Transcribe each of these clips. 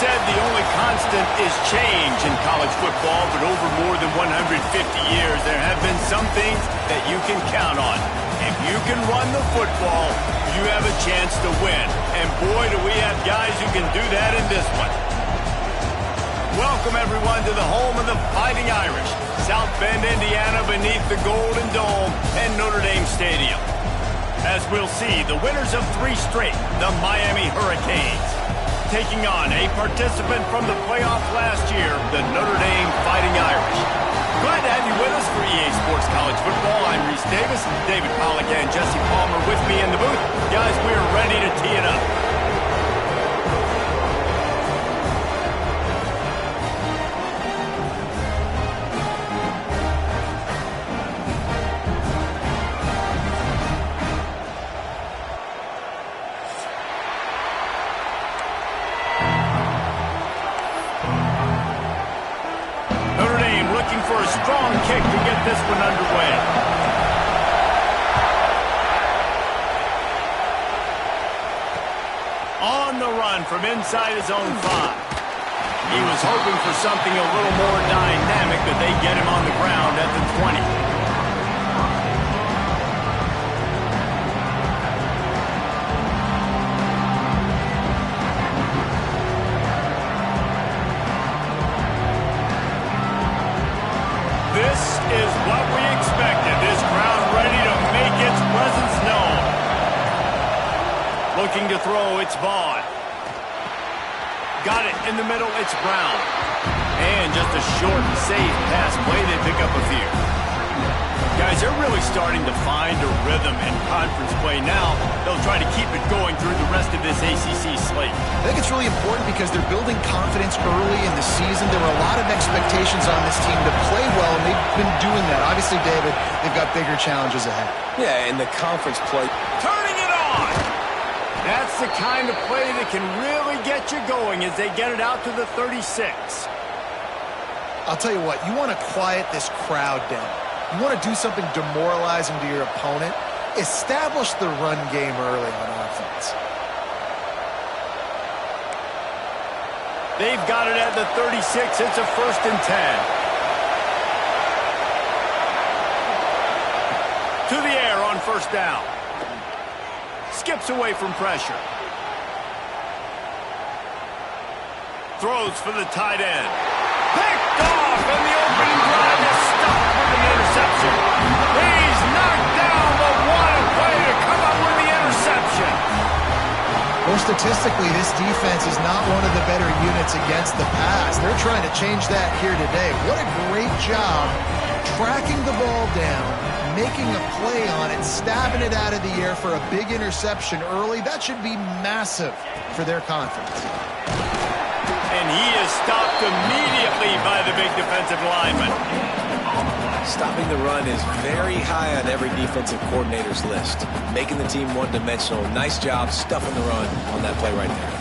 said the only constant is change in college football, but over more than 150 years, there have been some things that you can count on. If you can run the football, you have a chance to win. And boy, do we have guys who can do that in this one. Welcome, everyone, to the home of the Fighting Irish, South Bend, Indiana, beneath the Golden Dome and Notre Dame Stadium. As we'll see, the winners of 3 straight, the Miami Hurricanes, taking on a participant from the playoff last year, the Notre Dame Fighting Irish. Glad to have you with us for EA Sports College Football. I'm Reese Davis, David Pollack and Jesse Palmer with me in the booth. Guys, we are ready to tee it up. For a strong kick to get this one underway. On the run from inside his own 5. He was hoping for something a little more dynamic, but they get him on the ground at the 20. This is what we expected. This crowd ready to make its presence known. Looking to throw, it's Vaughn. Got it in the middle, it's Brown. And just a short and safe pass play, they pick up a few. Guys, they're really starting to find a rhythm in conference play now. They'll try to keep it going through the rest of this ACC slate. I think it's really important because they're building confidence early in the season. There were a lot of expectations on this team to play well, and they've been doing that. Obviously, David, they've got bigger challenges ahead. Yeah, in the conference play. Turning it on! That's the kind of play that can really get you going as they get it out to the 36. I'll tell you what, you want to quiet this crowd down. You want to do something demoralizing to your opponent, establish the run game early on offense. They've got it at the 36. It's a 1st and 10. To the air on 1st down. Skips away from pressure. Throws for the tight end. Picked off, and the opening drive is stopped with an interception. He's knocked down, but what a play to come up with the interception. Well, statistically, this defense is not one of the better units against the pass. They're trying to change that here today. What a great job tracking the ball down, making a play on it, stabbing it out of the air for a big interception early. That should be massive for their confidence. And he is stopped immediately by the big defensive lineman. Stopping the run is very high on every defensive coordinator's list. Making the team one-dimensional. Nice job stuffing the run on that play right there.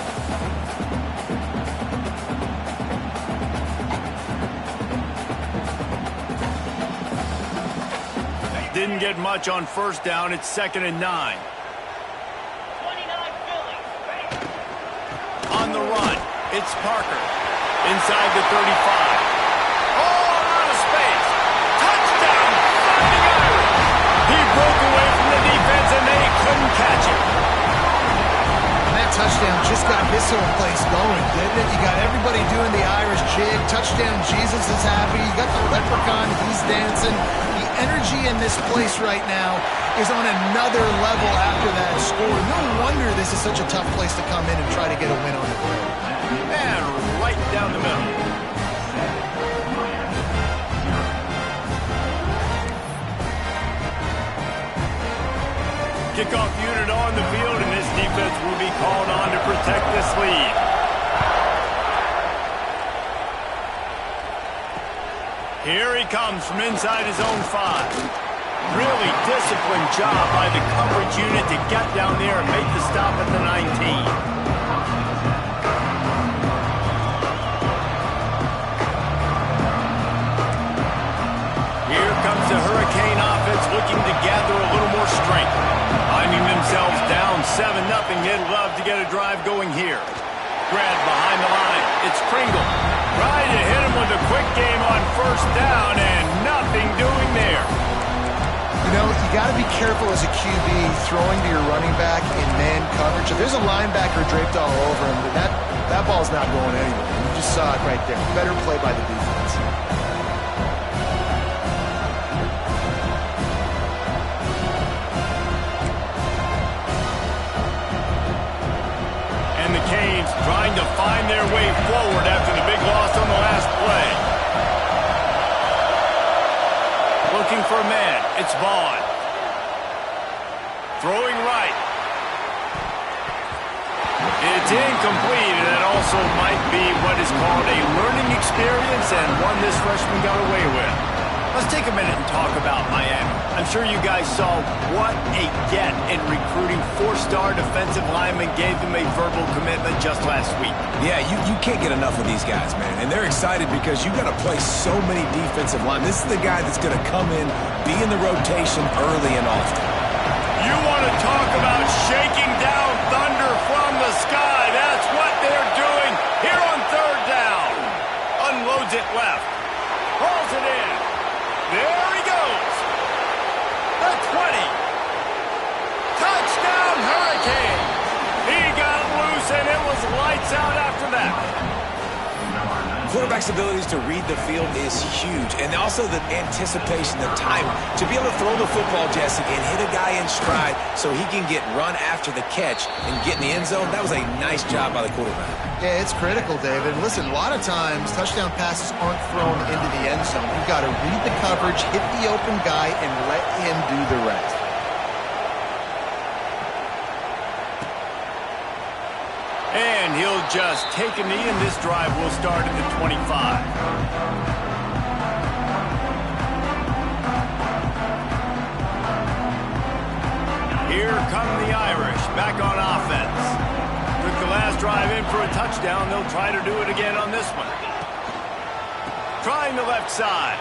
Didn't get much on 1st down. It's 2nd and 9. On the run, it's Parker. Inside the 35. Oh, out of space. Touchdown, Fighting Irish. He broke away from the defense, and they couldn't catch him. And that touchdown just got this whole place going, didn't it? You got everybody doing the Irish jig. Touchdown, Jesus is happy. You got the leprechaun, he's dancing. The energy in this place right now is on another level after that score. No wonder this is such a tough place to come in and try to get a win on the road. And right down the middle. Kickoff unit on the field, and this defense will be called on to protect this lead. Here he comes from inside his own 5. Really disciplined job by the coverage unit to get down there and make the stop at the 19. The Hurricane offense looking to gather a little more strength. Finding themselves down 7-0. They'd love to get a drive going here. spread behind the line. It's Pringle. Trying to hit him with a quick game on first down, and nothing doing there. You know, you got to be careful as a QB throwing to your running back in man coverage. If there's a linebacker draped all over him, then that ball's not going anywhere. You just saw it right there. Better play by the defense. And the Canes trying to find their way forward after the big loss on the last play. Looking for a man. It's Vaughn. Throwing right. It's incomplete, and that also might be what is called a learning experience and one this freshman got away with. Let's take a minute and talk about Miami. I'm sure you guys saw what a get in recruiting. 4-star defensive linemen gave them a verbal commitment just last week. Yeah, you can't get enough of these guys, man. And they're excited because you got to play so many defensive linemen. This is the guy that's going to come in, be in the rotation early and often. You want to talk about shaking down thunder from the sky. That's what they're doing here on third down. Unloads it left. Hauls it in. There he goes. The 20. Touchdown, Hurricane. He got loose, and it was lights out after that. Quarterback's abilities to read the field is huge, and also the anticipation, the time to be able to throw the football, Jesse, and hit a guy in stride so he can get run after the catch and get in the end zone. That was a nice job by the quarterback. Yeah, it's critical, David. Listen, a lot of times touchdown passes aren't thrown into the end zone. You've got to read the coverage, hit the open guy, and let him do the rest. And he'll just take a knee, and this drive will start at the 25. Here come the Irish, back on offense. Took the last drive in for a touchdown. They'll try to do it again on this one. Trying the left side.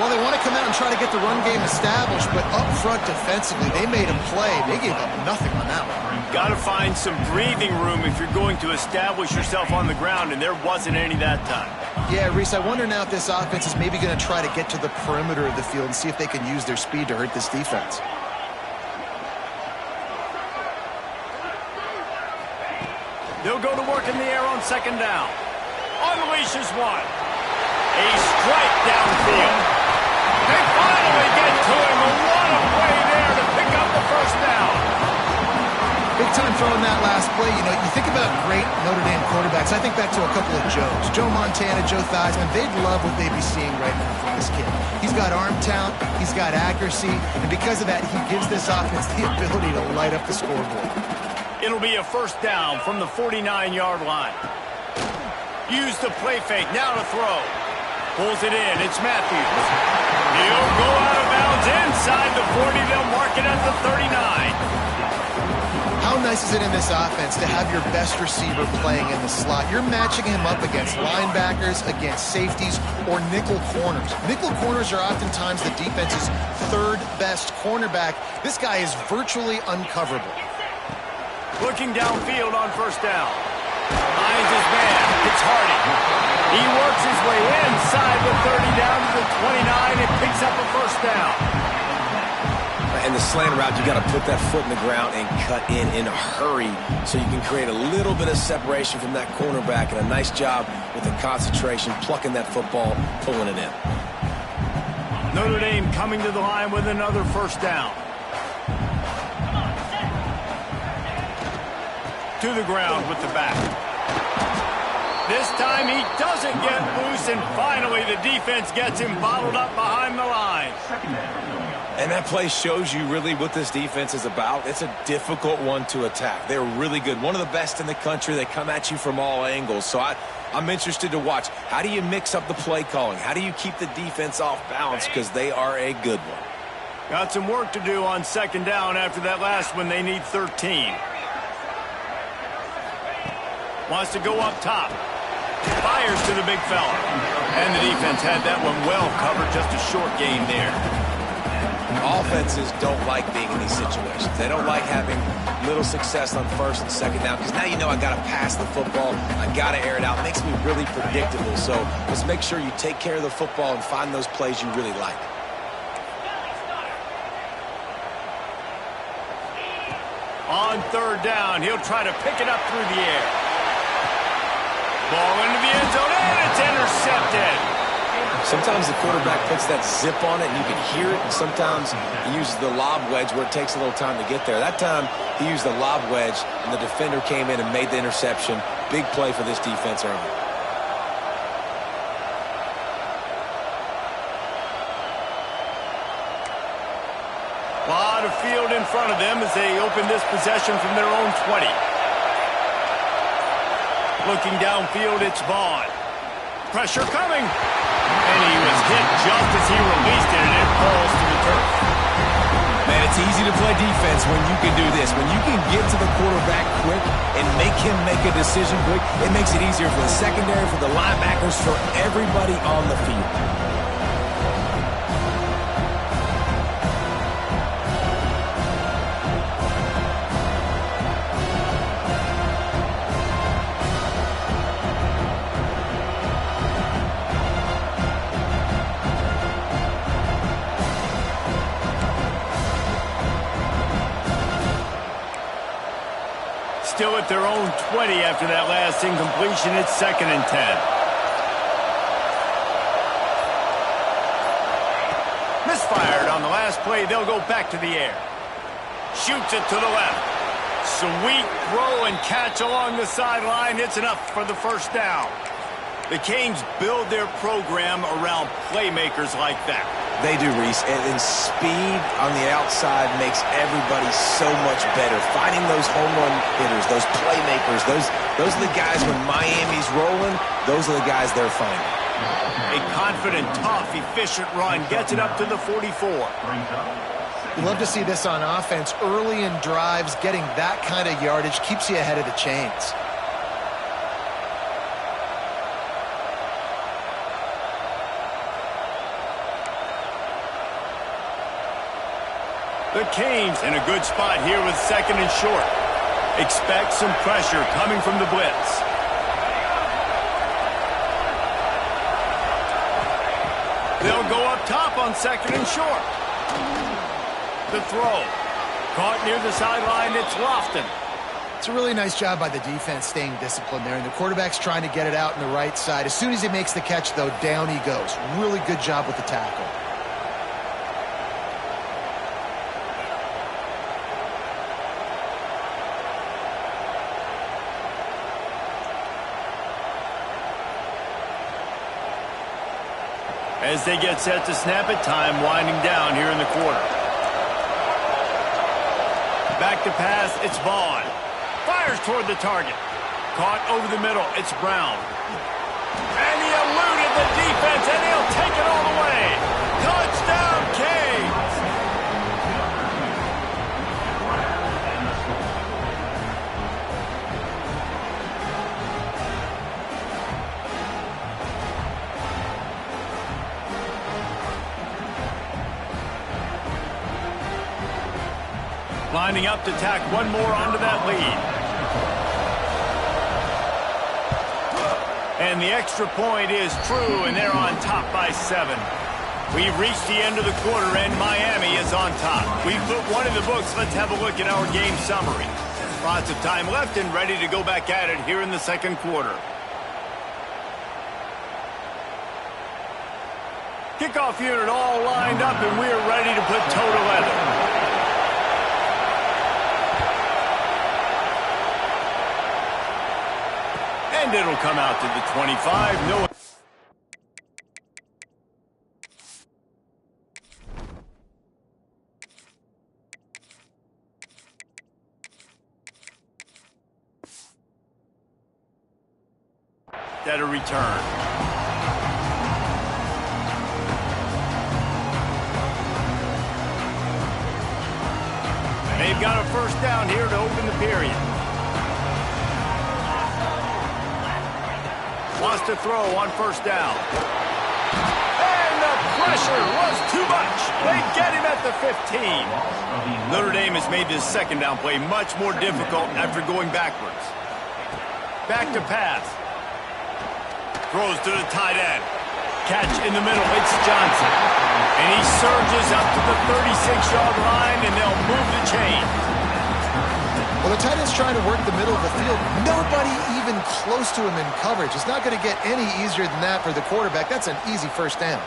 Well, they want to come out and try to get the run game established, but up front defensively, they made him play. They gave up nothing on that one. Got to find some breathing room if you're going to establish yourself on the ground, and there wasn't any that time. Yeah, Reese, I wonder now if this offense is maybe going to try to get to the perimeter of the field and see if they can use their speed to hurt this defense. They'll go to work in the air on second down. Unleashes one. A strike downfield. They finally get to him. A lot of play there to pick up the first down. Big time throwing that last play. You know, you think about great Notre Dame quarterbacks. I think back to a couple of Joes. Joe Montana, Joe Theismann. They'd love what they'd be seeing right now from this kid. He's got arm talent. He's got accuracy. And because of that, he gives this offense the ability to light up the scoreboard. It'll be a first down from the 49-yard line. Use the play fake. Now to throw. Pulls it in. It's Matthews. He'll go out of bounds inside the 40. They'll mark it at the 39. How nice is it in this offense to have your best receiver playing in the slot? You're matching him up against linebackers, against safeties, or nickel corners. Nickel corners are oftentimes the defense's third best cornerback. This guy is virtually uncoverable. Looking downfield on first down. Finds his man. It's Hardy. He works his way inside the 30 down to the 29 and picks up a first down. And the slant route, you got to put that foot in the ground and cut in a hurry so you can create a little bit of separation from that cornerback, and a nice job with the concentration, plucking that football, pulling it in. Notre Dame coming to the line with another first down. To the ground with the back. This time he doesn't get loose, and finally the defense gets him bottled up behind the line. And that play shows you really what this defense is about. It's a difficult one to attack. They're really good. One of the best in the country. They come at you from all angles. So I'm interested to watch. How do you mix up the play calling? How do you keep the defense off balance? Because they are a good one. Got some work to do on second down after that last one. They need 13. Wants to go up top. Fires to the big fella. And the defense had that one well covered. Just a short gain there. Offenses don't like being in these situations. They don't like having little success on first and second down because now you know I got to pass the football. I got to air it out. It makes me really predictable. So let's make sure you take care of the football and find those plays you really like. On third down, he'll try to pick it up through the air. Ball into the end zone, and it's intercepted. Sometimes the quarterback puts that zip on it, and you can hear it, and sometimes he uses the lob wedge where it takes a little time to get there. That time, he used the lob wedge, and the defender came in and made the interception. Big play for this defense early. A lot of field in front of them as they open this possession from their own 20. Looking downfield, it's Vaughn. Pressure coming. And he was hit just as he released it, and it falls to the turf. Man, it's easy to play defense when you can do this. When you can get to the quarterback quick and make him make a decision quick, it makes it easier for the secondary, for the linebackers, for everybody on the field. Still at their own 20 after that last incompletion. It's 2nd and 10. Misfired on the last play. They'll go back to the air. Shoots it to the left. Sweet throw and catch along the sideline. It's enough for the first down. The Canes build their program around playmakers like that. They do, Reese, and speed on the outside makes everybody so much better. Finding those home run hitters, those playmakers, those are the guys when Miami's rolling, those are the guys they're finding. A confident, tough, efficient run gets it up to the 44. You love to see this on offense. Early in drives, getting that kind of yardage keeps you ahead of the chains. The Canes in a good spot here with 2nd and short. Expect some pressure coming from the blitz. They'll go up top on 2nd and short. The throw. Caught near the sideline, it's Lofton. It's a really nice job by the defense staying disciplined there, and the quarterback's trying to get it out on the right side. As soon as he makes the catch, though, down he goes. Really good job with the tackle. As they get set to snap it, time winding down here in the quarter. Back to pass, it's Vaughn. Fires toward the target. Caught over the middle, it's Brown. And he eluded the defense, and he'll take it all the way. Touchdown, Canes! Lining up to tack one more onto that lead. And the extra point is true, and they're on top by 7. We've reached the end of the quarter, and Miami is on top. We've put one in the books. Let's have a look at our game summary. Lots of time left and ready to go back at it here in the 2nd quarter. Kickoff unit all lined up, and we're ready to put toe to leather. And it'll come out to the 25. No. That a return. They've got a first down here to open the period. Wants to throw on first down. And the pressure was too much. They get him at the the 15. Notre Dame has made this second down play much more difficult after going backwards. Back to pass. Throws to the tight end. Catch in the middle. It's Johnson. And he surges up to the 36-yard line, and they'll move the chain. Well, the tight end's trying to work the middle of the field. Nobody even close to him in coverage. It's not going to get any easier than that for the quarterback. That's an easy first down.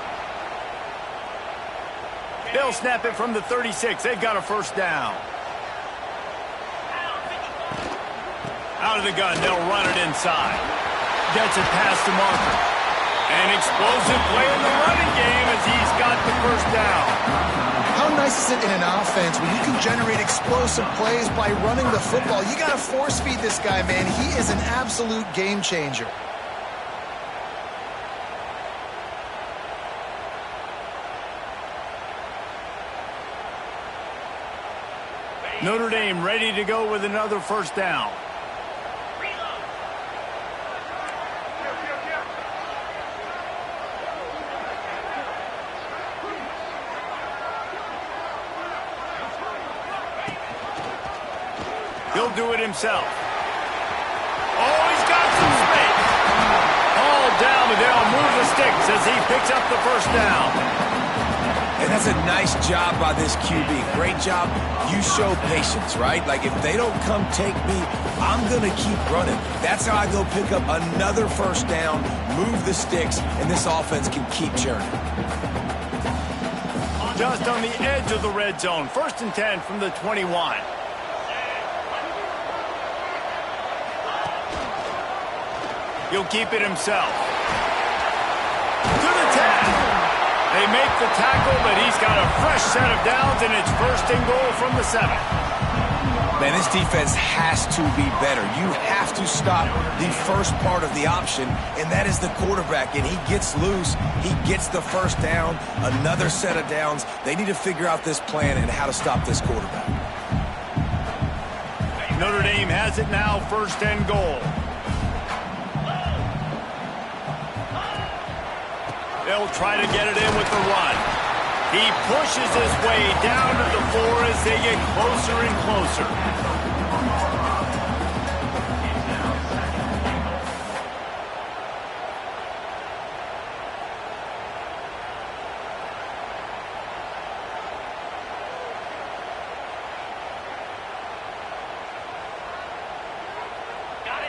They'll snap it from the 36. They've got a first down. Out of the gun, they'll run it inside. Gets it past the marker. An explosive play in the running game as he's got the first down. How nice is it in an offense when you can generate explosive plays by running the football? You got to force feed this guy, man. He is an absolute game changer. Notre Dame ready to go with another first down. He'll do it himself. Oh, he's got some space. All down, but they'll move the sticks as he picks up the first down. And that's a nice job by this QB. Great job. You show patience, right? Like, if they don't come take me, I'm going to keep running. That's how I go pick up another first down, move the sticks, and this offense can keep churning. Just on the edge of the red zone. 1st and 10 from the 21. He'll keep it himself. To the 10. They make the tackle, but he's got a fresh set of downs, and it's 1st and goal from the 7. Man, this defense has to be better. You have to stop the first part of the option, and that is the quarterback. And he gets loose. He gets the first down, another set of downs. They need to figure out this plan and how to stop this quarterback. Notre Dame has it now, 1st and goal. They'll try to get it in with the run. He pushes his way down to the 4 as they get closer and closer.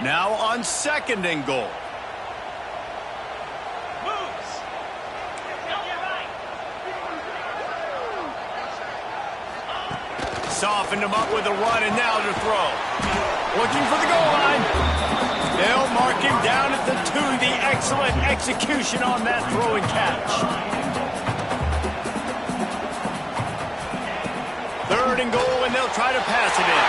Now on 2nd and goal. Softened him up with a run, and now to throw. Looking for the goal line. They'll mark him down at the 2. The excellent execution on that throw and catch. 3rd and goal, and they'll try to pass it in.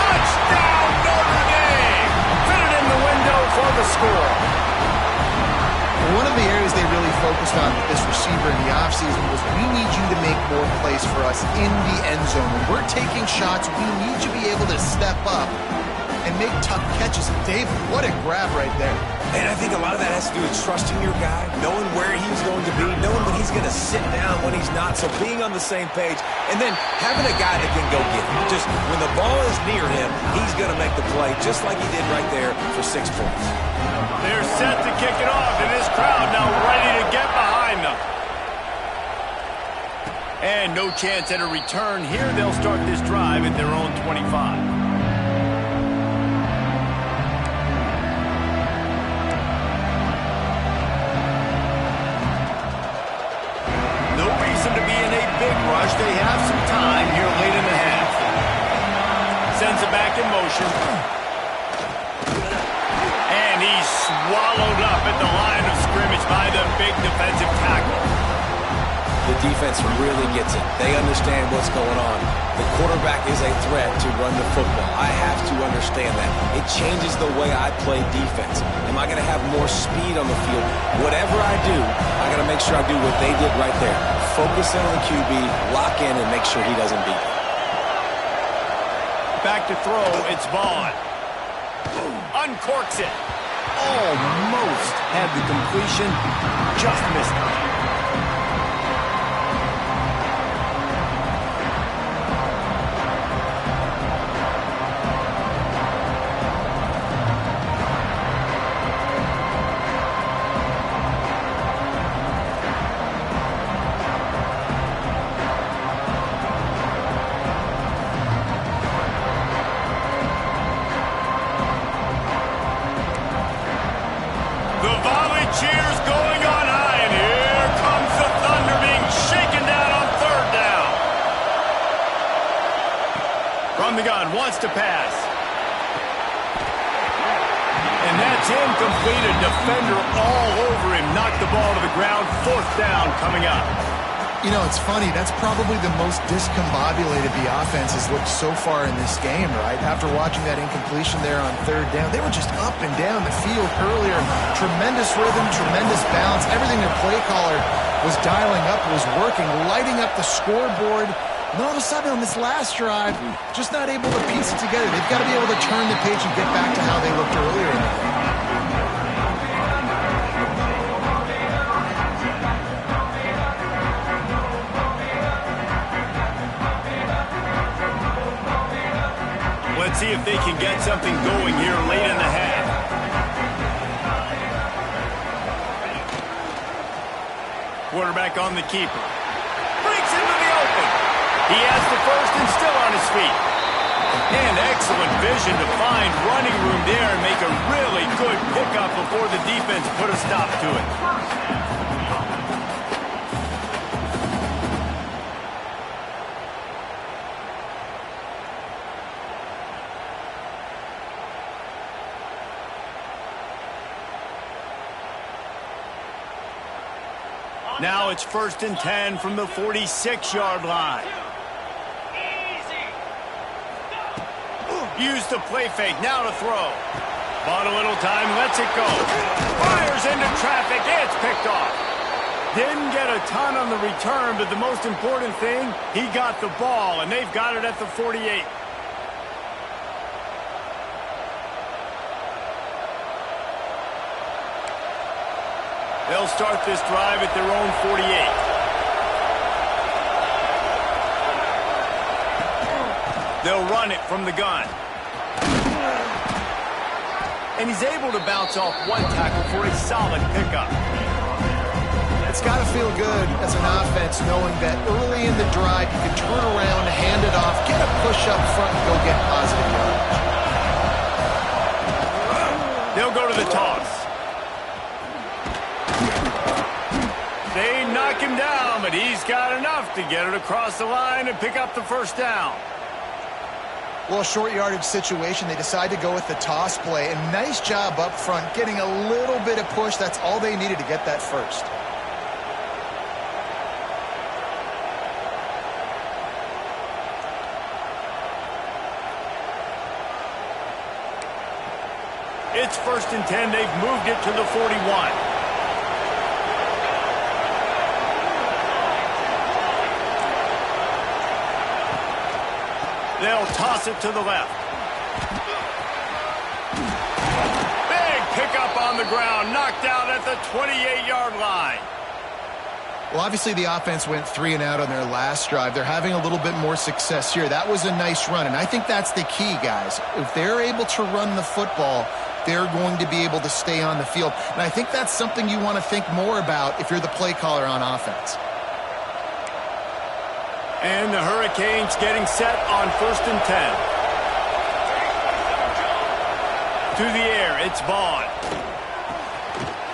Touchdown, Notre Dame! Fit it in the window for the score. One of the areas they really focused on with this receiver in the offseason was we need you to make more plays for us in the end zone. When we're taking shots, we need you to be able to step up and make tough catches. And David, what a grab right there. And I think a lot of that has to do with trusting your guy, knowing where he's going to be, knowing when he's going to sit down, when he's not. So being on the same page, and then having a guy that can go get him. Just when the ball is near him, he's going to make the play, just like he did right there for 6 points. They're set to kick it off, and this crowd now ready to get behind them. And no chance at a return here. They'll start this drive at their own 25. No reason to be in a big rush. They have some time here late in the half. Sends it back in motion. He's swallowed up at the line of scrimmage by the big defensive tackle. The defense really gets it. They understand what's going on. The quarterback is a threat to run the football. I have to understand that. It changes the way I play defense. Am I going to have more speed on the field? Whatever I do, I got to make sure I do what they did right there. Focus in on the QB, lock in, and make sure he doesn't beat me. Back to throw, it's Vaughn. Uncorks it. Almost had the completion, just missed it. from the gun, wants to pass. And that's incomplete. A defender all over him. Knocked the ball to the ground. 4th down coming up. You know, it's funny. That's probably the most discombobulated the offense has looked so far in this game, right? After watching that incompletion there on 3rd down, they were just up and down the field earlier. Tremendous rhythm, tremendous balance. Everything their play caller was dialing up was working, lighting up the scoreboard. And all of a sudden on this last drive, just not able to piece it together. They've got to be able to turn the page and get back to how they looked earlier in the game. Let's see if they can get something going here late in the half. Quarterback on the keeper. Breaks into the open. He has the first and still on his feet. And excellent vision to find running room there and make a really good pickup before the defense put a stop to it. Now it's 1st and 10 from the 46-yard line. Use the play fake, now to throw. Bought a little time, lets it go. Fires into traffic, it's picked off. Didn't get a ton on the return, but the most important thing, he got the ball, and they've got it at the 48. They'll start this drive at their own 48. They'll run it from the gun. And he's able to bounce off one tackle for a solid pickup. It's got to feel good as an offense knowing that early in the drive you can turn around, hand it off, get a push up front, and go get positive yardage. They'll go to the toss. They knock him down, but he's got enough to get it across the line and pick up the 1st down. Well, short yardage situation, they decide to go with the toss play, and nice job up front, getting a little bit of push. That's all they needed to get that first. It's 1st and 10. They've moved it to the 41. They'll toss it to the left. Big pickup on the ground, knocked out at the 28-yard line. Well, obviously the offense went 3 and out on their last drive. They're having a little bit more success here. That was a nice run, and I think that's the key, guys. If they're able to run the football, they're going to be able to stay on the field. And I think that's something you want to think more about if you're the play caller on offense. And the Hurricanes getting set on 1st and 10. To the air, it's Vaughn.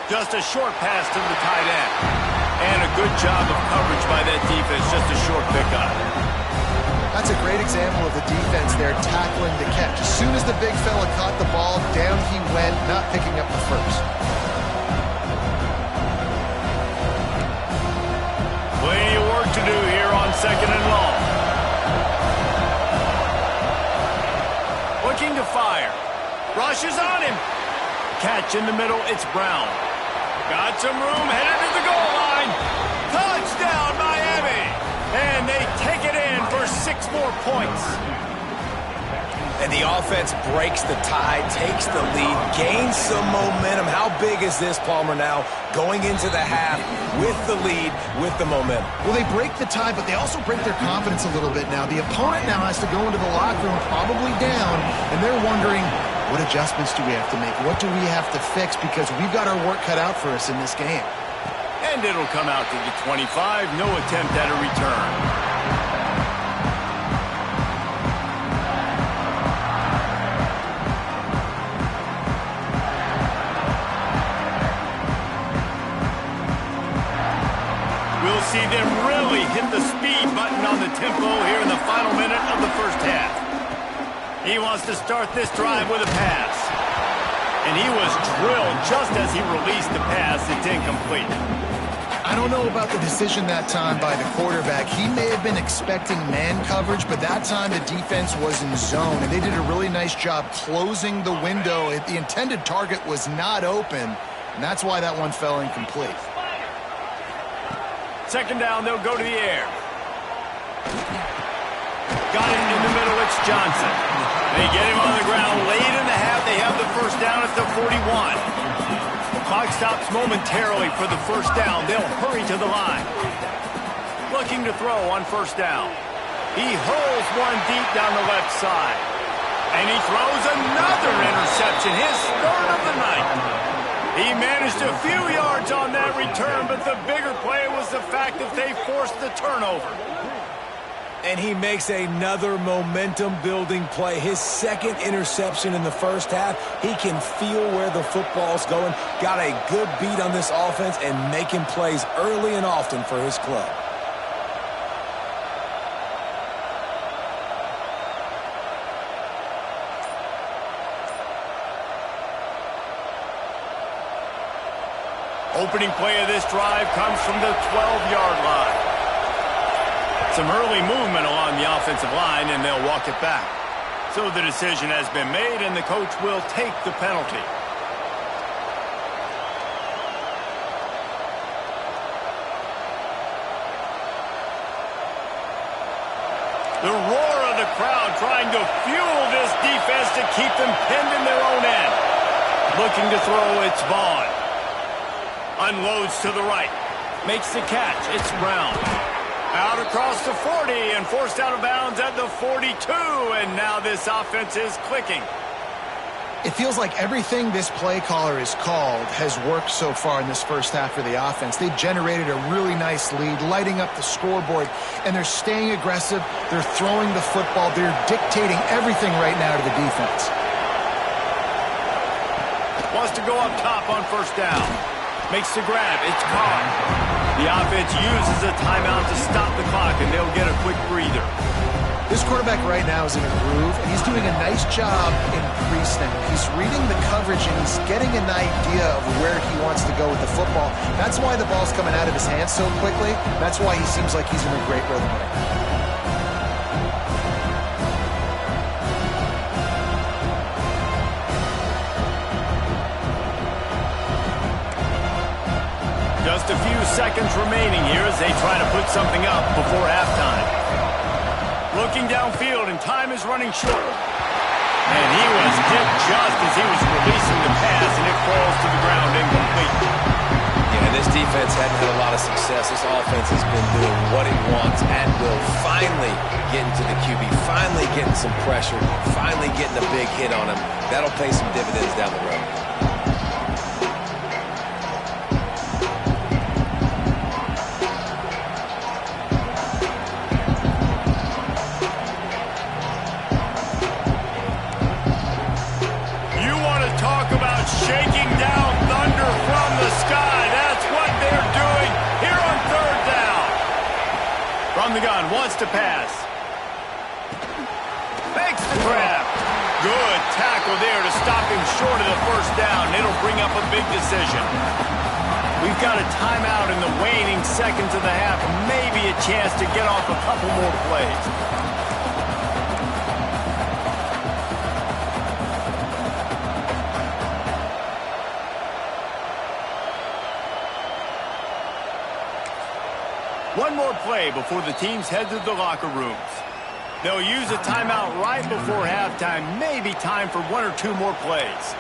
Just a short pass to the tight end. And a good job of coverage by that defense, just a short pickup. That's a great example of the defense there tackling the catch. As soon as the big fella caught the ball, down he went, not picking up the first. Plenty of work to do here on 2nd and long. Looking to fire. Rushes on him. Catch in the middle, it's Brown. Got some room, headed to the goal line. Touchdown, Miami! And they take it in for 6 more points. And the offense breaks the tie, takes the lead, gains some momentum. How big is this, Palmer, now going into the half with the lead, with the momentum? Well, they break the tie, but they also break their confidence a little bit now. The opponent now has to go into the locker room probably down, and they're wondering, what adjustments do we have to make? What do we have to fix? Because we've got our work cut out for us in this game. And it'll come out to the 25. No attempt at a return. We'll see them really hit the speed button on the tempo here in the final minute of the 1st half. He wants to start this drive with a pass. And he was drilled just as he released the pass. It's incomplete. I don't know about the decision that time by the quarterback. He may have been expecting man coverage, but that time the defense was in zone, and they did a really nice job closing the window. The intended target was not open, and that's why that one fell incomplete. Second down, they'll go to the air. Got it in the middle, it's Johnson. They get him on the ground late in the half. They have the first down at the 41. Clock stops momentarily for the first down. They'll hurry to the line. Looking to throw on first down. He hurls one deep down the left side. And he throws another interception, his third of the night. He managed a few yards on that return, but the bigger play was the fact that they forced the turnover. And he makes another momentum-building play. His second interception in the first half. He can feel where the football's going. Got a good beat on this offense and making plays early and often for his club. Opening play of this drive comes from the 12-yard line. Some early movement along the offensive line, and they'll walk it back. So the decision has been made, and the coach will take the penalty. The roar of the crowd trying to fuel this defense to keep them pinned in their own end. Looking to throw, it's Vaughn. Unloads to the right. Makes the catch. It's Brown. Out across the 40 and forced out of bounds at the 42. And now this offense is clicking. It feels like everything this play caller has called has worked so far in this first half for the offense. They've generated a really nice lead, lighting up the scoreboard, and they're staying aggressive. They're throwing the football. They're dictating everything right now to the defense. Wants to go up top on first down. Makes the grab. It's caught. The offense uses a timeout to stop the clock, and they'll get a quick breather. This quarterback right now is in a groove, and he's doing a nice job in pre-snap. He's reading the coverage, and he's getting an idea of where he wants to go with the football. That's why the ball's coming out of his hands so quickly. That's why he seems like he's in a great rhythm right now. Just a few seconds remaining here as they try to put something up before halftime. Looking downfield, and time is running short. And he was hit just as he was releasing the pass, and it falls to the ground incomplete. Yeah, this defense hadn't had a lot of success. This offense has been doing what it wants and will finally getting to the QB, finally getting some pressure, finally getting a big hit on him. That'll pay some dividends down the road. Shaking down thunder from the sky. That's what they're doing here on third down. From the gun, wants to pass. Makes the grab. Good tackle there to stop him short of the first down. It'll bring up a big decision. We've got a timeout in the waning seconds of the half. Maybe a chance to get off a couple more plays. One more play before the teams head to the locker rooms. They'll use a timeout right before halftime. Maybe time for one or two more plays.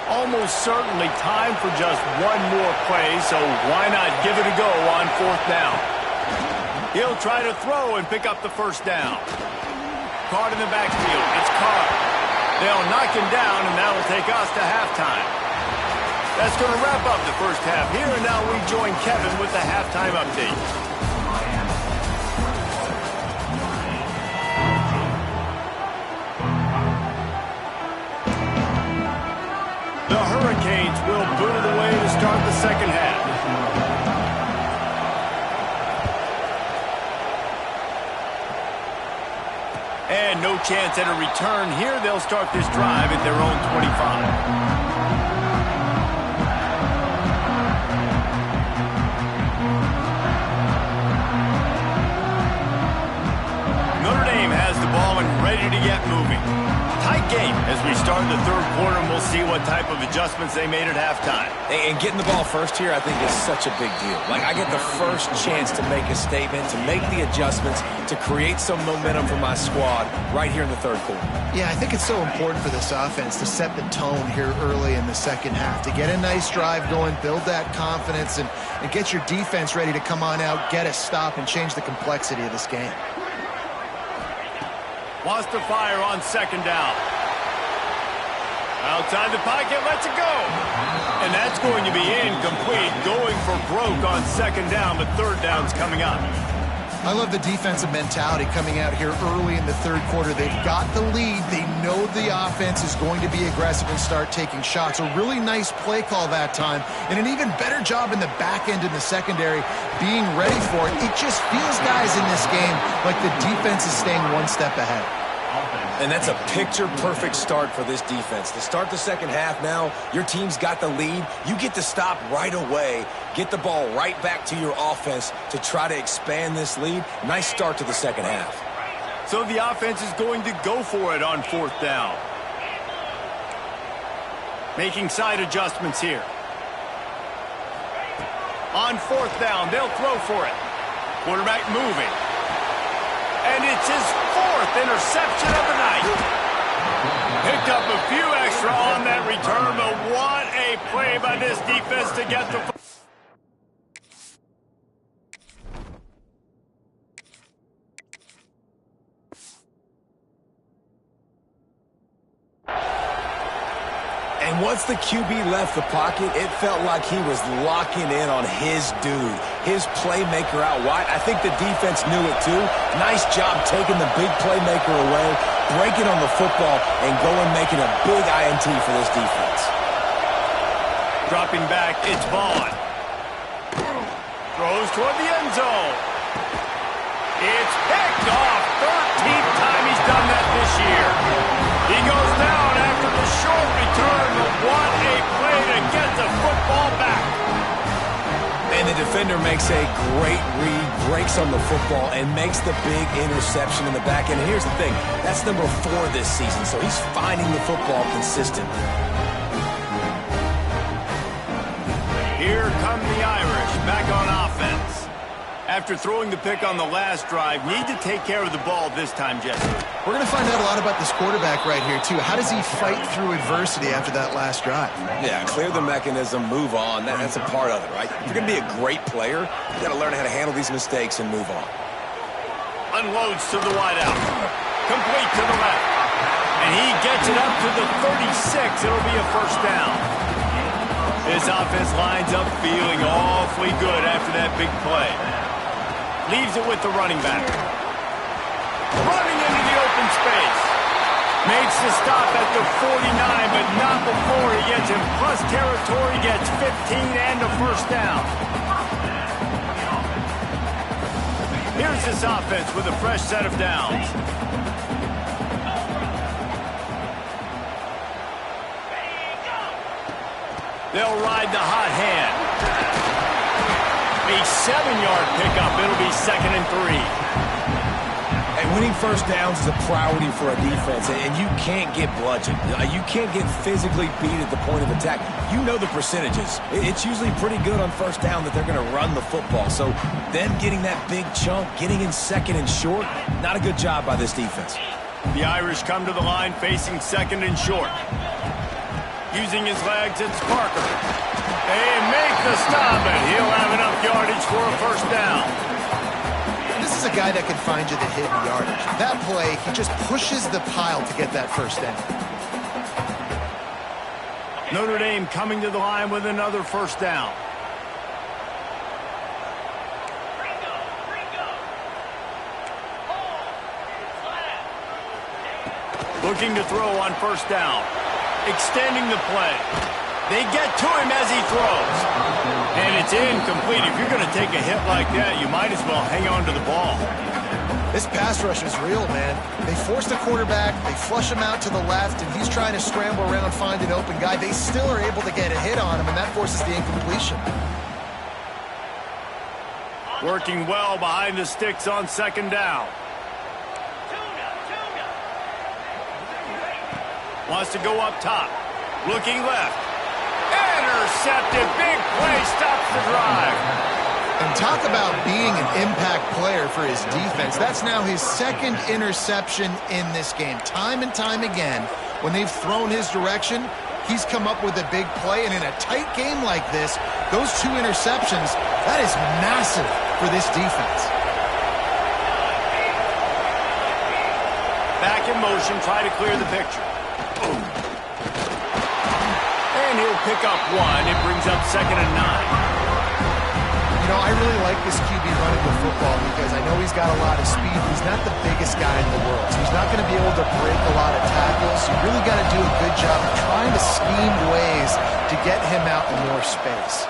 Almost certainly time for just one more play, so why not give it a go on fourth down? He'll try to throw and pick up the first down. Caught in the backfield. It's caught. They'll knock him down, and that'll take us to halftime. That's going to wrap up the first half here, and now we join Kevin with the halftime update. The Hurricanes will boot it away to start the second half. And no chance at a return here. They'll start this drive at their own 25. Ready to get moving. Tight game as we start the third quarter, and we'll see what type of adjustments they made at halftime. And getting the ball first here, I think, is such a big deal. Like, I get the first chance to make a statement, to make the adjustments, to create some momentum for my squad right here in the third quarter. Yeah, I think it's so important for this offense to set the tone here early in the second half, to get a nice drive going, build that confidence, and get your defense ready to come on out, get a stop, and change the complexity of this game. Wants to fire on second down. Outside the pocket, lets it go. And that's going to be incomplete. Going for broke on second down, but third down's coming up. I love the defensive mentality coming out here early in the third quarter. They've got the lead. They know the offense is going to be aggressive and start taking shots. A really nice play call that time, and an even better job in the back end in the secondary being ready for it. It just feels, guys, in this game like the defense is staying one step ahead. And that's a picture-perfect start for this defense. To start the second half now, your team's got the lead. You get to stop right away, get the ball right back to your offense to try to expand this lead. Nice start to the second half. So the offense is going to go for it on fourth down. Making side adjustments here. On fourth down, they'll throw for it. Quarterback moving. And it's his fourth interception of the night. Picked up a few extra on that return, but what a play by this defense to get the... And once the QB left the pocket, it felt like he was locking in on his dude, his playmaker out wide. I think the defense knew it too. Nice job taking the big playmaker away, breaking on the football, and going making a big INT for this defense. Dropping back, it's Vaughn. Throws toward the end zone. It's picked off. 13th time he's done that this year. He goes down after the short return, but what a play to get the football back. And the defender makes a great read, breaks on the football, and makes the big interception in the back. And here's the thing, that's number 4 this season, so he's finding the football consistently. Here come the Irish, back on offense. After throwing the pick on the last drive, need to take care of the ball this time, Jesse. We're going to find out a lot about this quarterback right here, too. How does he fight through adversity after that last drive? Yeah, clear the mechanism, move on. That's a part of it, right? If you're going to be a great player, you got to learn how to handle these mistakes and move on. Unloads to the wideout. Complete to the left. And he gets it up to the 36. It'll be a first down. This offense lines up feeling awfully good after that big play. Leaves it with the running back. Running into the open space. Makes the stop at the 49, but not before he gets in plus territory, gets 15 and a first down. Here's this offense with a fresh set of downs. They'll ride the hot hand. A 7-yard pickup. It'll be 2nd and 3. And winning first downs is a priority for a defense, and you can't get bludgeoned. You can't get physically beat at the point of attack. You know the percentages. It's usually pretty good on first down that they're going to run the football. So them getting that big chunk, getting in 2nd and short, not a good job by this defense. The Irish come to the line facing 2nd and short. Using his legs, it's Parker. They make the stop, and he'll have enough yardage for a first down. This is a guy that can find you the hidden yardage. That play, he just pushes the pile to get that first down. Notre Dame coming to the line with another first down. Looking to throw on first down. Extending the play. They get to him as he throws. And it's incomplete. If you're going to take a hit like that, you might as well hang on to the ball. This pass rush is real, man. They force the quarterback, they flush him out to the left, and he's trying to scramble around, find an open guy. They still are able to get a hit on him, and that forces the incompletion. Working well behind the sticks on second down. Wants to go up top. Looking left. Intercepted. Big play. Stops the drive. And talk about being an impact player for his defense. That's now his second interception in this game. Time and time again, when they've thrown his direction, he's come up with a big play. And in a tight game like this, those 2 interceptions, that is massive for this defense. Back in motion, try to clear the picture. And he'll pick up 1. It brings up 2nd and 9. You know, I really like this QB running the football because I know he's got a lot of speed. He's not the biggest guy in the world, so he's not going to be able to break a lot of tackles. You really got to do a good job of trying to scheme ways to get him out in more space.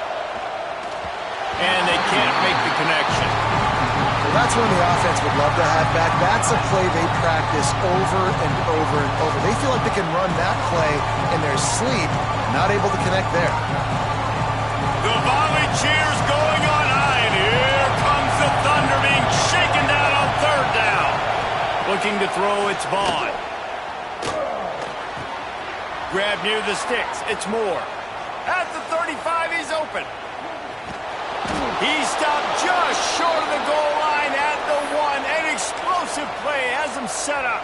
And they can't make the connection. Well, that's one the offense would love to have back. That's a play they practice over and over and over. They feel like they can run that play in their sleep, not able to connect there. The volley cheers going on high, and here comes the Thunder being shaken down on 3rd down. Looking to throw, it's Vaughn. Grab near the sticks, it's Moore. At the 35, he's open. He stopped just short of the goal line at the 1. An explosive play has him set up.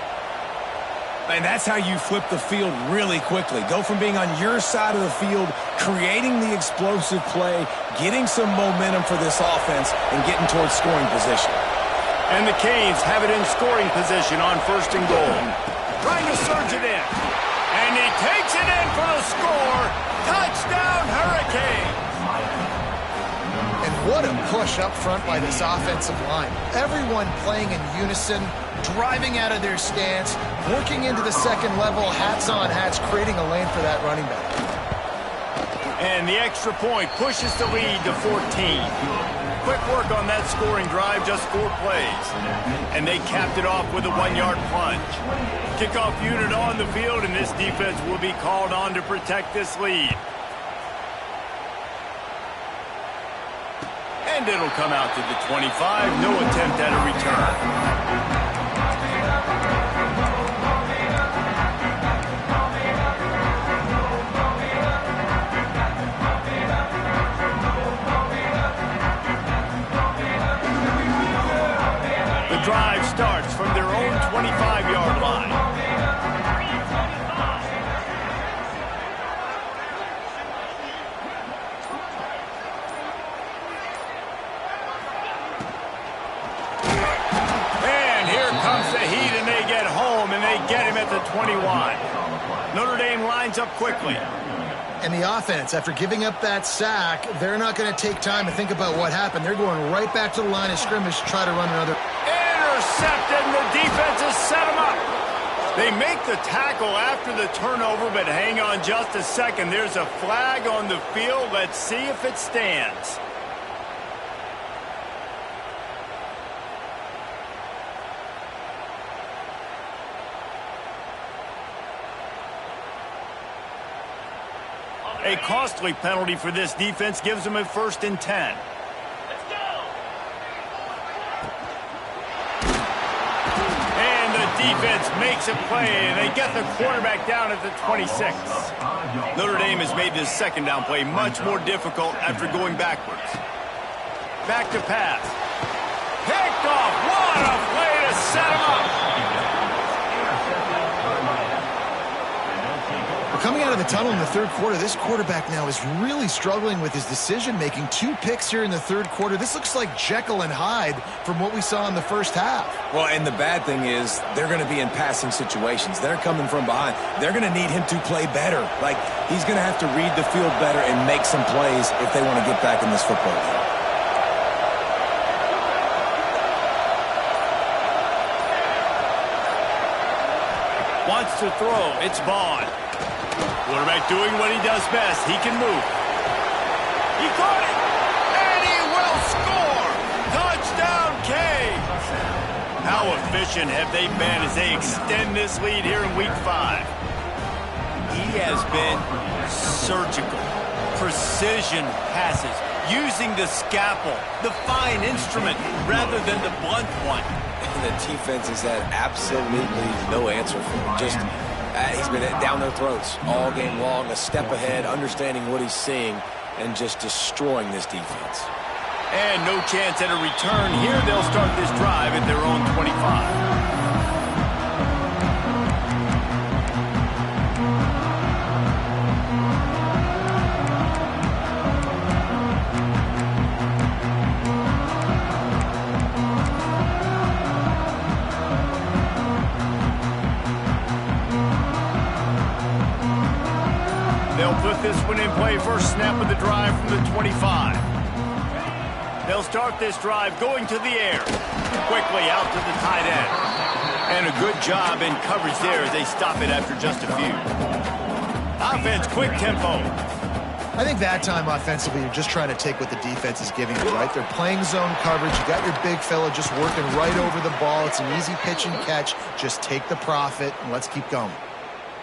And that's how you flip the field really quickly. Go from being on your side of the field, creating the explosive play, getting some momentum for this offense, and getting towards scoring position. And the Canes have it in scoring position on 1st and goal. Trying to surge it in. And he takes it in for the score. Touchdown, Hurricanes. And what a push up front by this offensive line. Everyone playing in unison, driving out of their stance, working into the second level, hats on hats, creating a lane for that running back. And the extra point pushes the lead to 14. Quick work on that scoring drive, just 4 plays. And they capped it off with a 1-yard plunge. Kickoff unit on the field, and this defense will be called on to protect this lead. And it'll come out to the 25. No attempt at a return. The drive starts from their own 25-yard line. And here comes the heat, and they get home, and they get him at the 21. Notre Dame lines up quickly. And the offense, after giving up that sack, they're not going to take time to think about what happened. They're going right back to the line of scrimmage to try to run another. Intercepted, and the defense has set him up. They make the tackle after the turnover, but hang on just a second. There's a flag on the field. Let's see if it stands. A costly penalty for this defense gives them a 1st and 10. Let's go. And the defense makes a play, and they get the quarterback down at the 26. Notre Dame has made this 2nd down play much more difficult after going backwards. Back to pass. Picked off. What a play to set him up. Coming out of the tunnel in the 3rd quarter, this quarterback now is really struggling with his decision-making. 2 picks here in the 3rd quarter. This looks like Jekyll and Hyde from what we saw in the 1st half. Well, and the bad thing is they're going to be in passing situations. They're coming from behind. They're going to need him to play better. Like, he's going to have to read the field better and make some plays if they want to get back in this football game. Wants to throw. It's Vaughn. Quarterback doing what he does best. He can move. He caught it, and he will score. Touchdown, K. How efficient have they been as they extend this lead here in Week 5? He has been surgical. Precision passes, using the scalpel, the fine instrument, rather than the blunt one. And the defense has had absolutely no answer for him. Just, he's been down their throats all game long, a step ahead, understanding what he's seeing, and just destroying this defense. And no chance at a return here. They'll start this drive at their own 25. They'll put this one in play. First snap of the drive from the 25. They'll start this drive going to the air. Quickly out to the tight end. And a good job in coverage there as they stop it after just a few. Offense, quick tempo. I think that time offensively, you're just trying to take what the defense is giving you, right? They're playing zone coverage. You got your big fella just working right over the ball. It's an easy pitch and catch. Just take the profit and let's keep going.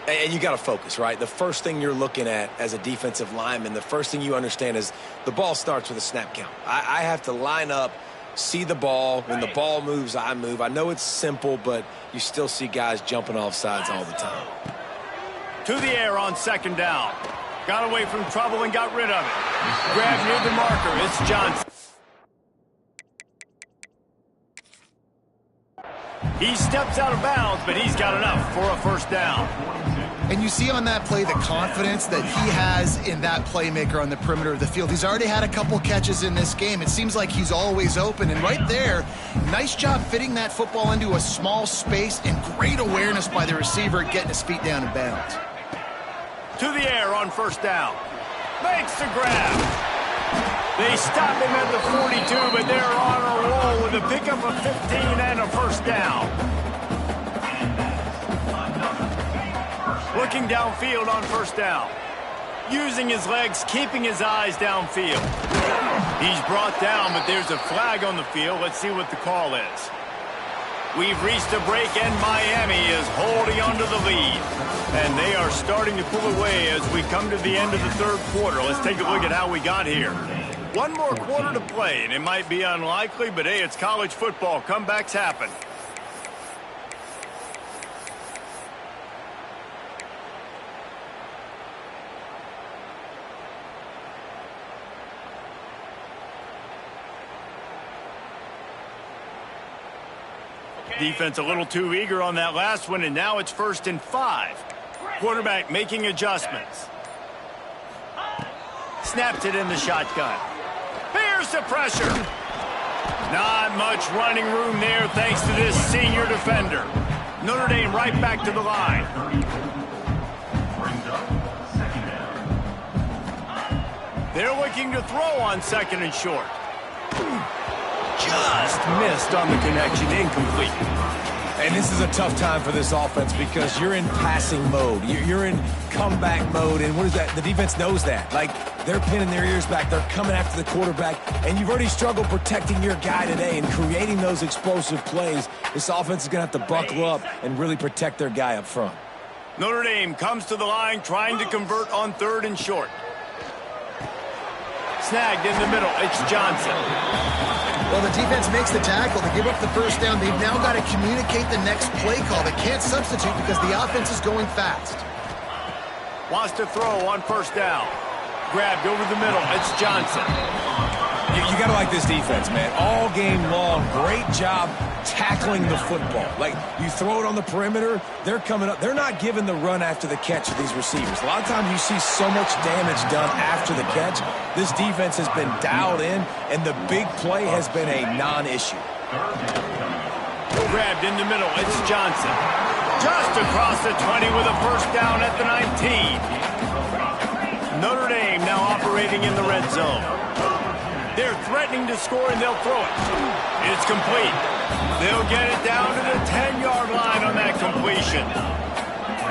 And you got to focus, right? The first thing you're looking at as a defensive lineman, the first thing you understand is the ball starts with a snap count. I have to line up, see the ball. When the ball moves, I move. I know it's simple, but you still see guys jumping off sides all the time. To the air on second down. Got away from trouble and got rid of it. Grab near the marker. It's Johnson. He steps out of bounds, but he's got enough for a first down. And you see on that play the confidence that he has in that playmaker on the perimeter of the field. He's already had a couple catches in this game. It seems like he's always open. And right there, nice job fitting that football into a small space and great awareness by the receiver getting his feet down in bounds. To the air on first down. Makes the grab. They stop him at the 42, but they're on a roll with a pickup of 15 and a first down. Looking downfield on first down. Using his legs, keeping his eyes downfield. He's brought down, but there's a flag on the field. Let's see what the call is. We've reached a break, and Miami is holding onto the lead. And they are starting to pull away as we come to the end of the third quarter. Let's take a look at how we got here. One more quarter to play, and it might be unlikely, but hey, it's college football. Comebacks happen. Defense a little too eager on that last one, and now it's 1st and 5. Quarterback making adjustments. Snaps it in the shotgun. Here's the pressure. Not much running room there thanks to this senior defender. Notre Dame right back to the line. They're looking to throw on 2nd and short. Just missed on the connection, incomplete. And this is a tough time for this offense because you're in passing mode. You're in comeback mode, and what is that? The defense knows that. Like, they're pinning their ears back. They're coming after the quarterback, and you've already struggled protecting your guy today and creating those explosive plays. This offense is going to have to buckle up and really protect their guy up front. Notre Dame comes to the line trying to convert on 3rd and short. Snagged in the middle. It's Johnson. Well, the defense makes the tackle. They give up the first down. They've now got to communicate the next play call. They can't substitute because the offense is going fast. Wants to throw on 1st down. Grabbed over the middle. It's Johnson. You got to like this defense, man. All game long, great job tackling the football. Like, you throw it on the perimeter, they're coming up. They're not giving the run after the catch to these receivers. A lot of times you see so much damage done after the catch. This defense has been dialed in, and the big play has been a non-issue. Grabbed in the middle. It's Johnson. Just across the 20 with a first down at the 19. Notre Dame now operating in the red zone. They're threatening to score, and they'll throw it. It's complete. They'll get it down to the 10-yard line on that completion.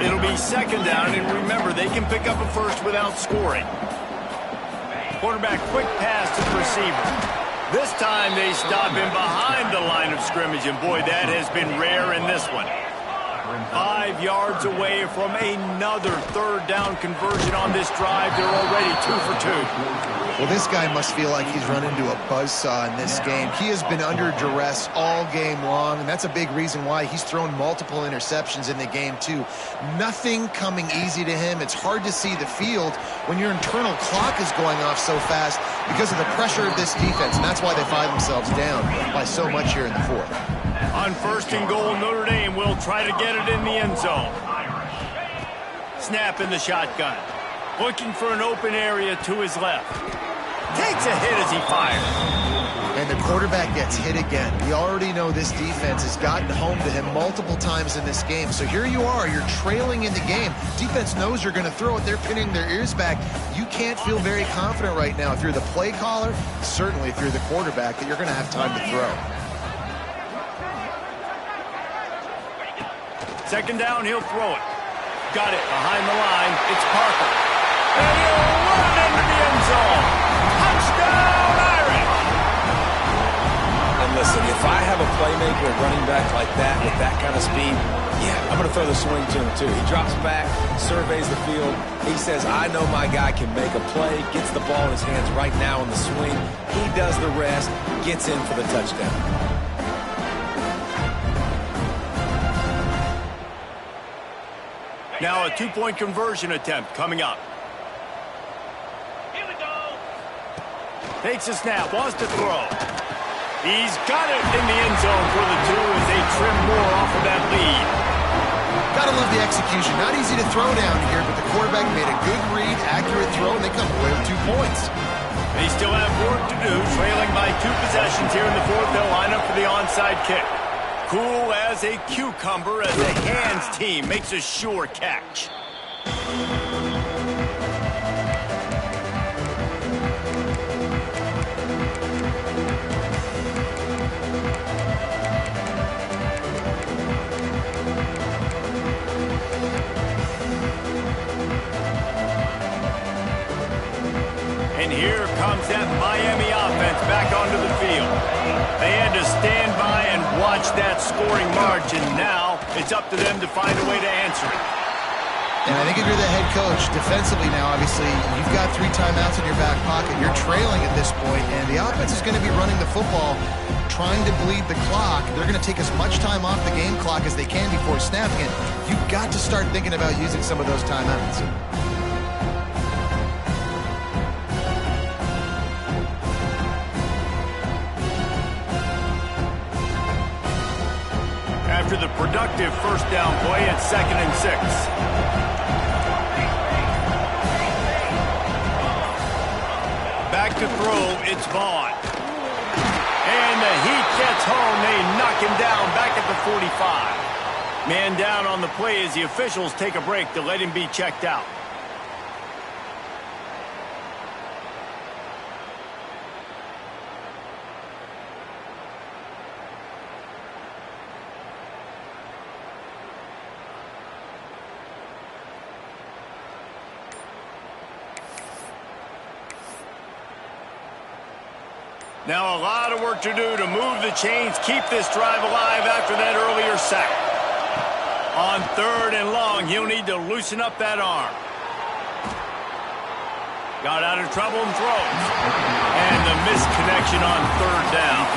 It'll be second down, and remember, they can pick up a first without scoring. Quarterback quick pass to the receiver. This time they stop him behind the line of scrimmage, and boy, that has been rare in this one. 5 yards away from another third down conversion on this drive. They're already 2 for 2. Well, this guy must feel like he's run into a buzzsaw in this game. He has been under duress all game long, and that's a big reason why he's thrown multiple interceptions in the game, too. Nothing coming easy to him. It's hard to see the field when your internal clock is going off so fast because of the pressure of this defense, and that's why they find themselves down by so much here in the fourth. On first and goal, Notre Dame will try to get it in the end zone. Snap in the shotgun. Looking for an open area to his left. Takes a hit as he fires. And the quarterback gets hit again. We already know this defense has gotten home to him multiple times in this game. So here you are, you're trailing in the game. Defense knows you're going to throw it. They're pinning their ears back. You can't feel very confident right now if you're the play caller, certainly if you're the quarterback, that you're going to have time to throw. Second down, he'll throw it. Got it behind the line. It's Parker. And he'll run into the end zone. Touchdown, Irish! And listen, if I have a playmaker running back like that with that kind of speed, yeah, I'm going to throw the swing to him too. He drops back, surveys the field. He says, I know my guy can make a play, gets the ball in his hands right now in the swing. He does the rest, gets in for the touchdown. Now a two-point conversion attempt coming up. Here we go. Takes a snap, wants to throw. He's got it in the end zone for the 2 as they trim more off of that lead. Gotta love the execution. Not easy to throw down here, but the quarterback made a good read, accurate throw, and they come away with 2 points. They still have work to do, trailing by 2 possessions here in the fourth. They'll line up for the onside kick. Cool as a cucumber as the hands team makes a sure catch. And here comes that Miami offense back onto the field. They had to stand by and watch that scoring margin. Now it's up to them to find a way to answer it. And I think if you're the head coach, defensively now, obviously, you've got 3 timeouts in your back pocket. You're trailing at this point, and the offense is going to be running the football, trying to bleed the clock. They're going to take as much time off the game clock as they can before snapping it. You've got to start thinking about using some of those timeouts. After the productive first down play at 2nd and 6. Back to throw, it's Vaughn. And the heat gets home. They knock him down back at the 45. Man down on the play as the officials take a break to let him be checked out. Now a lot of work to do to move the chains, keep this drive alive after that earlier sack. On 3rd and long, he'll need to loosen up that arm. Got out of trouble and throws. And the misconnection on 3rd down.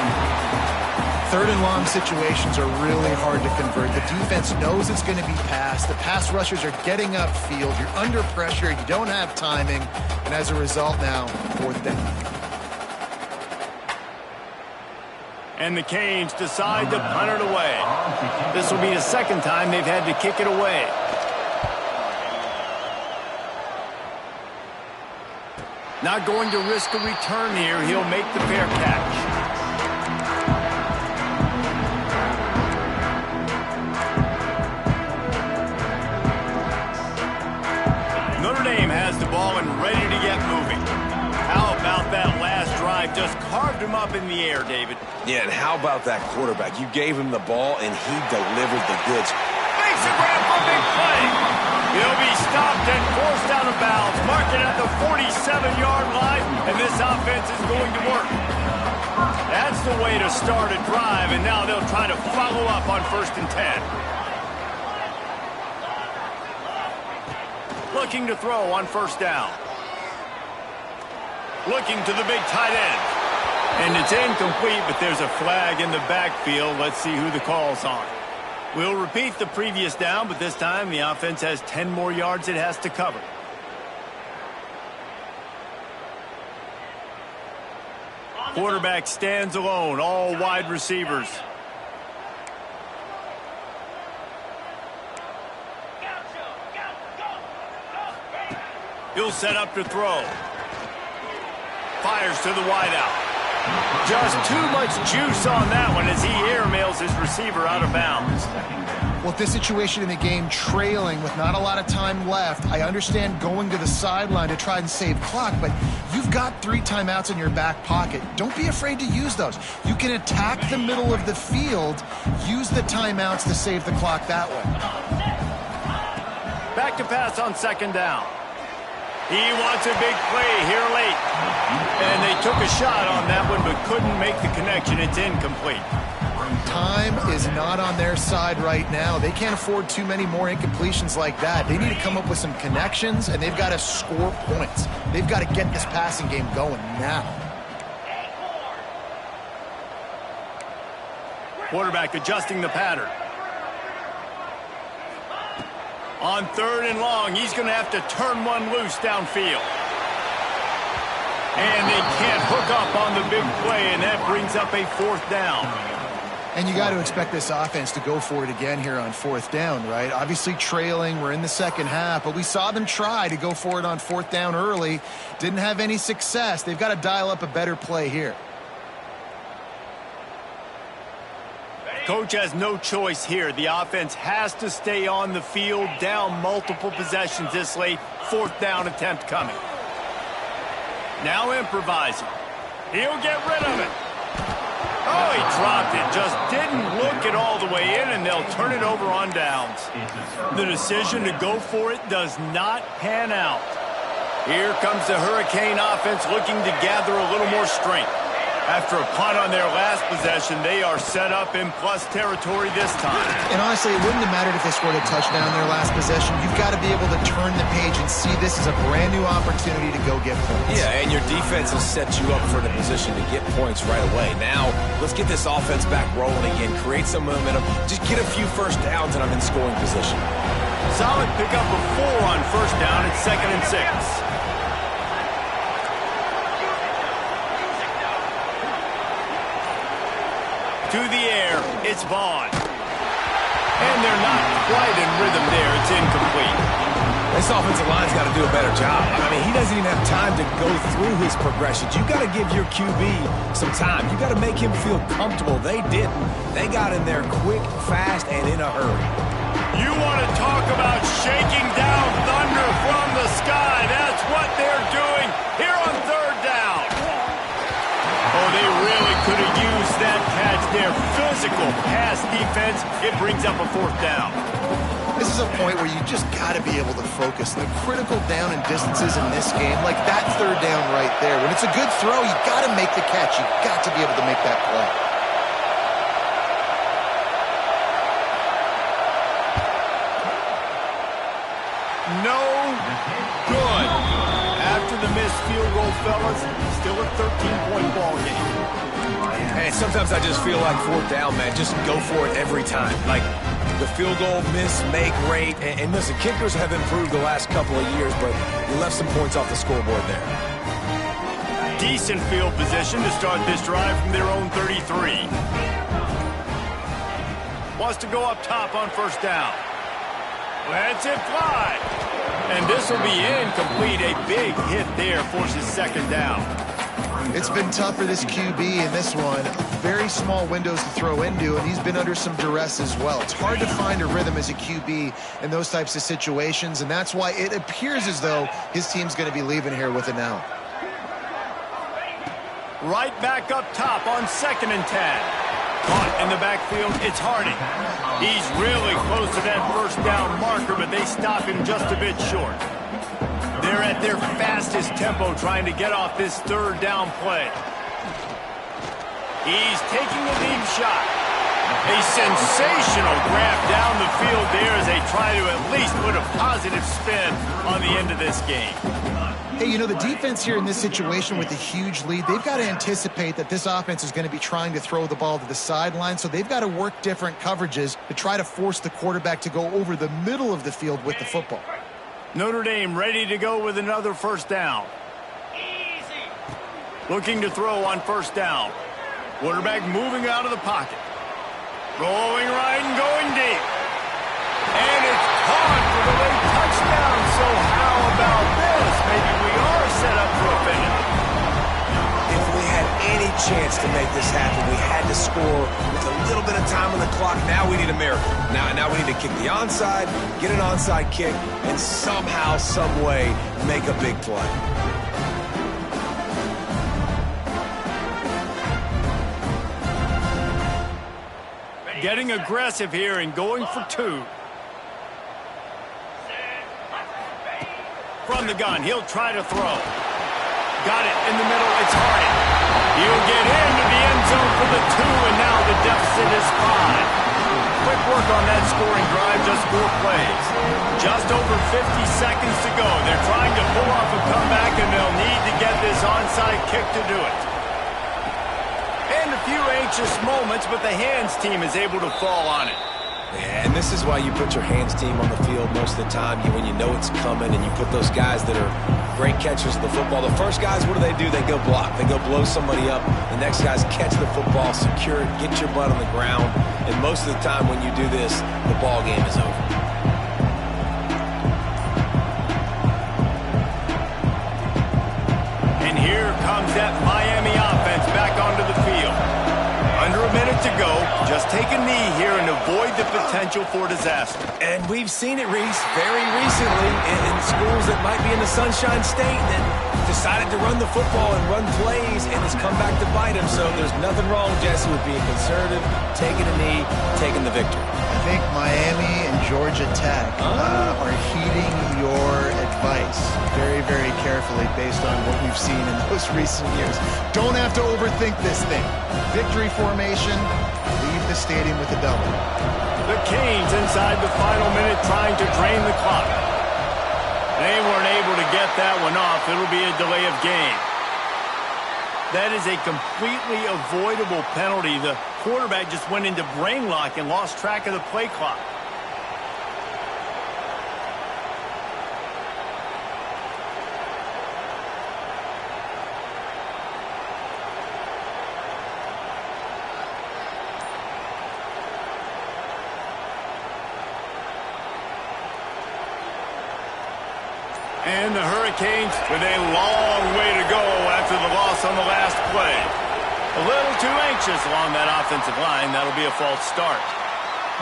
3rd and long situations are really hard to convert. The defense knows it's going to be passed. The pass rushers are getting upfield. You're under pressure. You don't have timing. And as a result now, 4th down. And the Canes decide to punt it away. This will be the 2nd time they've had to kick it away. Not going to risk a return here. He'll make the fair catch. Notre Dame has the ball and ready to get moving. How about that last drive? Just carved him up in the air, David. Yeah, and how about that quarterback? You gave him the ball, and he delivered the goods. Makes a grab for big play. He'll be stopped and forced out of bounds. Mark it at the 47-yard line, and this offense is going to work. That's the way to start a drive, and now they'll try to follow up on 1st and 10. Looking to throw on 1st down. Looking to the big tight end. And it's incomplete, but there's a flag in the backfield. Let's see who the call's on. We'll repeat the previous down, but this time the offense has 10 more yards it has to cover. Quarterback stands alone, all wide receivers. He'll set up to throw. Fires to the wideout. Just too much juice on that one as he airmails his receiver out of bounds. Well, this situation in the game, trailing with not a lot of time left, I understand going to the sideline to try and save clock, but you've got 3 timeouts in your back pocket. Don't be afraid to use those. You can attack the middle of the field, use the timeouts to save the clock that way. Back to pass on 2nd down. He wants a big play here late. And they took a shot on that one, but couldn't make the connection. It's incomplete. Time is not on their side right now. They can't afford too many more incompletions like that. They need to come up with some connections, and they've got to score points. They've got to get this passing game going now. Quarterback adjusting the pattern. On 3rd and long, he's going to have to turn one loose downfield. And they can't hook up on the big play, and that brings up a 4th down. And you got to expect this offense to go for it again here on 4th down, right? Obviously trailing, we're in the 2nd half, but we saw them try to go for it on 4th down early. Didn't have any success. They've got to dial up a better play here. Coach has no choice here. The offense has to stay on the field, down multiple possessions this late. 4th down attempt coming. Now improvising. He'll get rid of it. Oh, he dropped it. Just didn't look it all the way in, and they'll turn it over on downs. The decision to go for it does not pan out. Here comes the Hurricane offense looking to gather a little more strength. After a punt on their last possession, they are set up in plus territory this time. And honestly, it wouldn't have mattered if they scored a touchdown their last possession. You've got to be able to turn the page and see this as a brand new opportunity to go get points. Yeah, and your defense has set you up for the position to get points right away. Now, let's get this offense back rolling again, create some momentum, just get a few 1st downs, and I'm in scoring position. Solid pickup of 4 on 1st down at 2nd and 6. To the air, it's Vaughn. And they're not quite in rhythm there. It's incomplete. This offensive line's got to do a better job. I mean, he doesn't even have time to go through his progressions. You've got to give your QB some time. You've got to make him feel comfortable. They didn't. They got in there quick, fast, and in a hurry. You want to talk about shaking down thunder from the sky. That's what they're doing here on 3rd down. Oh, they really could have used that catch there. Physical pass defense. It brings up a 4th down. This is a point where you just got to be able to focus. The critical down and distances in this game, like that 3rd down right there. When it's a good throw, you got to make the catch. You got to be able to make that play. No good. After the missed field goal, fellas, still a 13-point ball game. And sometimes I just feel like 4th down, man, just go for it every time. Like the field goal miss, make rate. And listen, kickers have improved the last couple of years, but you left some points off the scoreboard there. Decent field position to start this drive from their own 33. Wants to go up top on 1st down. Lets it fly. And this will be incomplete. A big hit there forces 2nd down. It's been tough for this QB in this one. Very small windows to throw into, and he's been under some duress as well. It's hard to find a rhythm as a QB in those types of situations, and that's why it appears as though his team's going to be leaving here with it now. Right back up top on 2nd and 10. Caught in the backfield, it's Harding. He's really close to that first down marker, but they stop him just a bit short. They're at their fastest tempo trying to get off this third down play. He's taking a deep shot. A sensational grab down the field there as they try to at least put a positive spin on the end of this game. Hey, you know, the defense here in this situation with a huge lead, they've got to anticipate that this offense is going to be trying to throw the ball to the sideline, so they've got to work different coverages to try to force the quarterback to go over the middle of the field with the football. Notre Dame ready to go with another first down. Looking to throw on first down. Quarterback moving out of the pocket. Rolling right and going deep. And it's caught for the late touchdown. So how about this? Maybe we are set up for a finish. If we had any chance to make this happen, we had to score with a little bit of time on the clock. Now we need a miracle. Now we need to kick the onside, get an onside kick, and somehow, some way, make a big play. Getting aggressive here and going for two. From the gun, he'll try to throw. Got it in the middle, it's Harding. He'll get into the end zone for the two, and now the deficit is 5. Quick work on that scoring drive, just 4 plays. Just over 50 seconds to go. They're trying to pull off a comeback, and they'll need to get this onside kick to do it. And a few anxious moments, but the hands team is able to fall on it. Yeah, and this is why you put your hands team on the field most of the time. When you know it's coming, and you put those guys that are great catchers of the football. The first guys, what do? They go block. They go blow somebody up. The next guys catch the football, secure it, get your butt on the ground. And most of the time when you do this, the ball game is over. And here comes that Miami offense back onto the field. Under a minute to go. Just take a knee here and avoid the potential for disaster. And we've seen it, Reese, very recently in schools that might be in the Sunshine State that decided to run the football and run plays, and it's come back to bite them. So there's nothing wrong, Jesse, with being conservative, taking a knee, taking the victory. I think Miami and Georgia Tech are heeding your advice very, very carefully based on what we've seen in those recent years. Don't have to overthink this thing. Victory formation, leave the stadium with a double. The Canes inside the final minute trying to drain the clock. They weren't able to get that one off. It'll be a delay of game. That is a completely avoidable penalty. The quarterback just went into brain lock and lost track of the play clock. And the Hurricanes with a long way to go after the loss on the last play. A little too anxious along that offensive line. That'll be a false start.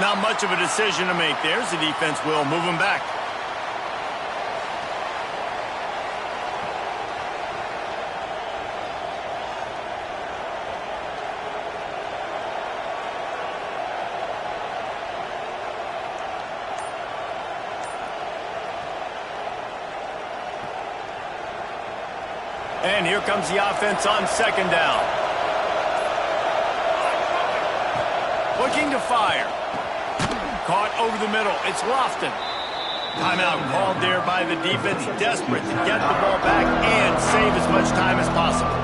Not much of a decision to make there, as the defense will move them back. And here comes the offense on second down. Looking to fire. Caught over the middle. It's Lofton. Timeout called there by the defense, desperate to get the ball back and save as much time as possible.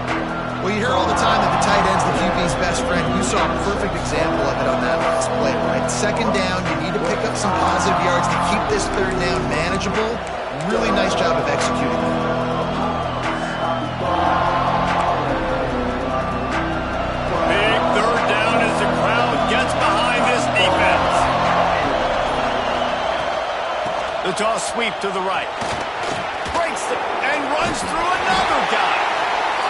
Well, you hear all the time that the tight end's the QB's best friend. You saw a perfect example of it on that last play, right? Second down, you need to pick up some positive yards to keep this third down manageable. Really nice job of executing it. Big third down as the crowd gets behind this defense. The toss sweep to the right. Breaks it and runs through another guy.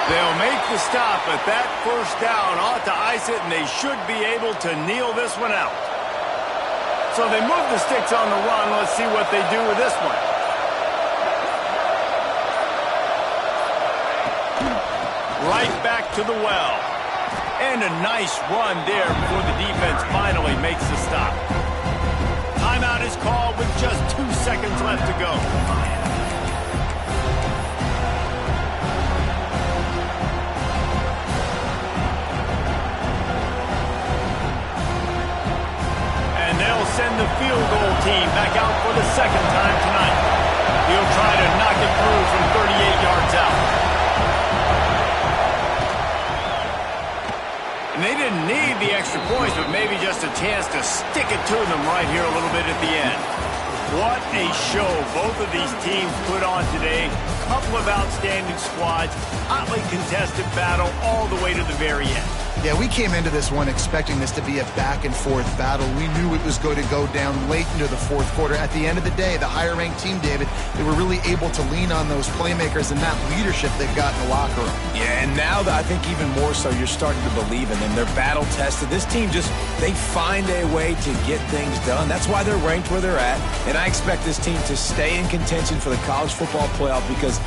They'll make the stop, but that first down ought to ice it, and they should be able to kneel this one out. So they move the sticks on the run. Let's see what they do with this one. Right back to the well. And a nice run there before the defense finally makes the stop. is called with just 2 seconds left to go. And they'll send the field goal team back out for the second time tonight. He'll try to knock it through from 38 yards out. And they didn't need the extra points, but maybe just a chance to stick it to them right here a little bit at the end. What a show both of these teams put on today. Couple of outstanding squads, hotly contested battle all the way to the very end. Yeah, we came into this one expecting this to be a back-and-forth battle. We knew it was going to go down late into the fourth quarter. At the end of the day, the higher-ranked team, David, they were really able to lean on those playmakers and that leadership they've got in the locker room. Yeah, and now I think even more so, you're starting to believe in them. They're battle-tested. This team they find a way to get things done. That's why they're ranked where they're at. And I expect this team to stay in contention for the college football playoff because